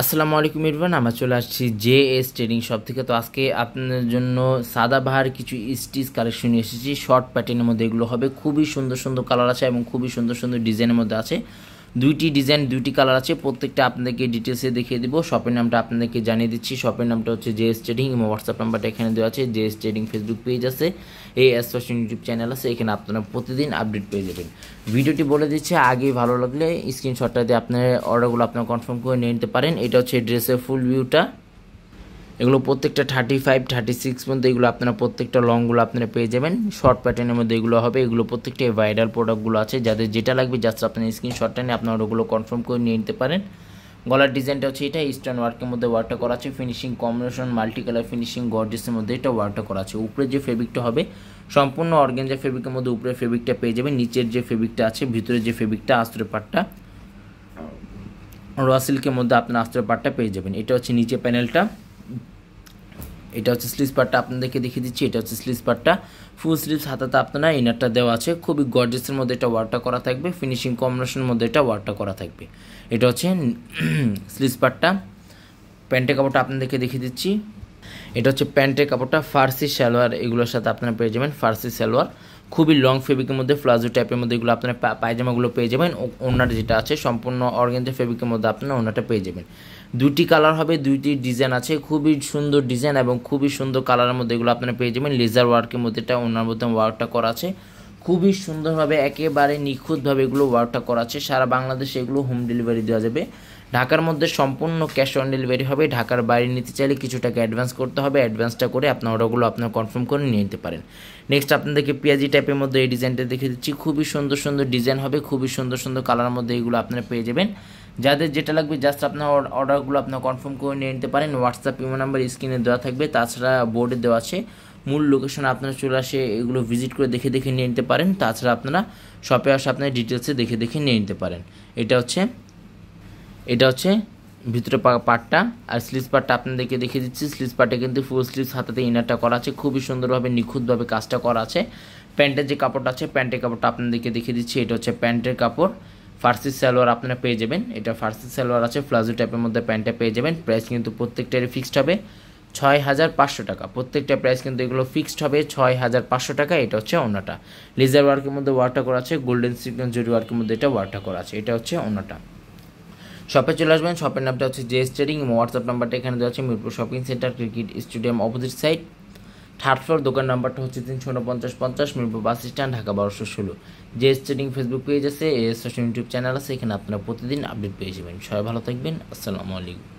আসসালামু আলাইকুম এভরিওয়ান, আমরা চলে আসছি জেএস ট্রেডিং শপ থেকে। তো আজকে আপনাদের জন্য সাদাবাহার কিছু স্টিচ কালেকশন নিয়ে এসেছি। শর্ট প্যাটার্নের মধ্যে এগুলো হবে, খুবই সুন্দর সুন্দর কালার আছে এবং খুবই সুন্দর সুন্দর ডিজাইনের মধ্যে আছে। দুইটি ডিজাইন, দুইটি কালার আছে, প্রত্যেকটা আপনাদেরকে ডিটেলসে দেখিয়ে দিব। শপের নামটা আপনাদেরকে জানিয়ে দিচ্ছি। শপের নামটা হচ্ছে জেএস ট্রেডিং এবং হোয়াটসঅ্যাপ নাম্বারটা এখানে দেওয়া আছে। জেএস ট্রেডিং ফেসবুক পেজ আছে, এএস ফ্যাশন ইউটিউব চ্যানেল আছে, এখানে আপনারা প্রতিদিন আপডেট পেয়ে যাবেন। ভিডিওটি বলে দিচ্ছে, আগে ভালো লাগলে স্ক্রিনশটটা দিয়ে আপনার অর্ডারগুলো আপনারা কনফার্ম করে নিয়ে নিতে পারেন। এটা হচ্ছে ড্রেসের ফুল ভিউটা। এগুলো প্রত্যেকটা 35, 36 পর্যন্ত এগুলো আপনারা প্রত্যেকটা লংগুলো আপনারা পেয়ে যাবেন। শর্ট প্যাটার্নের মধ্যে এগুলো হবে। এগুলো প্রত্যেকটাই ভাইরাল প্রোডাক্টগুলো আছে, যাদের যেটা লাগবে জাস্ট আপনার স্ক্রিনশটটা নিয়ে আপনারা ওগুলো কনফার্ম করে নিয়ে নিতে পারেন। গলার ডিজাইনটা হচ্ছে এটা, ইস্টার্ন ওয়ার্কের মধ্যে ওয়ার্কটা করা আছে। Finishing combination multi colour finishing গর্জিয়াসের মধ্যে এটা ওয়ার্কটা করা আছে। উপরে যে ফেব্রিকটা হবে সম্পূর্ণ অর্গানজা ফেব্রিকের মধ্যে উপরে ফেব্রিকটা পেয়ে যাবেন। নিচের যে ফেব্রিকটা আছে, ভিতরে যে ফেব্রিকটা আস্তরের পাটটা র সিল্কের মধ্যে আপনার আস্তরের পাটটা পেয়ে যাবেন। এটা হচ্ছে নিচে প্যানেলটা, এটা হচ্ছে স্লিভস পার্টটা আপনাদেরকে দেখিয়ে দিচ্ছি। এটা হচ্ছে স্লিভস পার্টটা, ফুল স্লিভস, হাতাতে আপনারা ইনারটা দেওয়া আছে। খুবই গর্জিয়াসের মধ্যে এটা ওয়ার্কটা করা থাকবে। ফিনিশিং কম্বিনেশনের মধ্যে এটা ওয়ার্কটা করা থাকবে। এটা হচ্ছে স্লিভস পার্টটা। প্যান্টের কাপড়টা আপনাদেরকে দেখিয়ে দিচ্ছি। এটা হচ্ছে প্যান্টের কাপড়টা, ফার্সি সালোয়ার এগুলোর সাথে আপনারা পেয়ে যাবেন। ফার্সি সালোয়ার খুবই লং ফেব্রিকের মধ্যে প্লাজো টাইপের মধ্যে এগুলো আপনারা পায়জামাগুলো পেয়ে যাবেন। ওড়নাটা যেটা আছে সম্পূর্ণ অর্গানজা ফেব্রিকের মধ্যে আপনারা ওড়নাটা পেয়ে যাবেন। দুইটি কালার হবে, দুইটি ডিজাইন আছে, খুবই সুন্দর ডিজাইন এবং খুবই সুন্দর কালারের মধ্যে এগুলো আপনারা পেয়ে যাবেন। লেজার ওয়ার্কের মধ্যে এটা ওড়নার মধ্যে ওয়ার্কটা করা আছে। খুবই সুন্দরভাবে একেবারে নিখুঁতভাবে এগুলো ওয়ার্কটা করা আছে। সারা বাংলাদেশে এগুলো হোম ডেলিভারি দেওয়া যাবে। ঢাকার মধ্যে সম্পূর্ণ ক্যাশ অন ডেলিভারি হবে। ঢাকার বাইরে নিতে চাইলে কিছু টাকা অ্যাডভান্স করতে হবে। অ্যাডভান্সটা করে আপনার অর্ডারগুলো আপনার কনফার্ম করে নিয়ে নিতে পারেন। নেক্সট আপনাদেরকে পেঁয়াজি টাইপের মধ্যে এই ডিজাইনটা দেখে দিচ্ছি। খুবই সুন্দর সুন্দর ডিজাইন হবে, খুবই সুন্দর সুন্দর কালারের মধ্যে এগুলো আপনারা পেয়ে যাবেন। যাদের যেটা লাগবে জাস্ট আপনার অর্ডারগুলো আপনার কনফার্ম করে নিয়ে নিতে পারেন। হোয়াটসঅ্যাপ ইমো নাম্বার স্ক্রিনে দেওয়া থাকবে, তাছাড়া বোর্ডে দেওয়া আছে। মূল লোকেশনে আপনারা চলে আসে এগুলো ভিজিট করে দেখে দেখে নিয়ে নিতে পারেন। তাছাড়া আপনারা শপে আসে আপনার ডিটেলসে দেখে দেখে নিয়ে নিতে পারেন। এটা হচ্ছে ভিতরে পার্টটা। আর স্লিভস পার্টটা আপনাদেরকে দেখিয়ে দিচ্ছি। স্লিভস পার্টে কিন্তু ফুল স্লিভস, হাতাতে ইনারটা করা আছে, খুবই সুন্দরভাবে নিখুঁতভাবে কাজটা করা আছে। প্যান্টের যে কাপড়টা আছে, প্যান্টের কাপড়টা আপনাদেরকে দেখিয়ে দিচ্ছি। এটা হচ্ছে প্যান্টের কাপড়, ফার্সি সালোয়ার আপনারা পেয়ে যাবেন। এটা ফার্সি সালোয়ার আছে, প্লাজো টাইপের মধ্যে প্যান্টটা পেয়ে যাবেন। প্রাইস কিন্তু প্রত্যেকটারই ফিক্সড হবে 6,500 টাকা। প্রত্যেকটা প্রাইস কিন্তু এগুলো ফিক্সড হবে 6,500 টাকা। এটা হচ্ছে ওড়নাটা, লেজার ওয়ার্কের মধ্যে ওয়ার্কটা করা আছে, গোল্ডেন সিকোয়েন্স জরি ওয়ার্কের মধ্যে এটা ওয়ার্কটা করা আছে। এটা হচ্ছে ওড়নাটা। শপে চলে আসবেন। শপের নামটা হচ্ছে জেএস ট্রেডিং এবং হোয়াটসঅ্যাপ নাম্বারটা এখানে দেওয়া আছে। Mirpur shopping centre, cricket stadium opposite side, third floor. দোকান নাম্বারটা হচ্ছে 34950 Mirpur bus stand, Dhaka 1216। JS trading Facebook page আছে, এএস ফ্যাশন ইউটিউব চ্যানেল আছে, এখানে আপনারা প্রতিদিন আপডেট পেয়ে যাবেন। সবাই ভালো থাকবেন। আসসালামু আলাইকুম।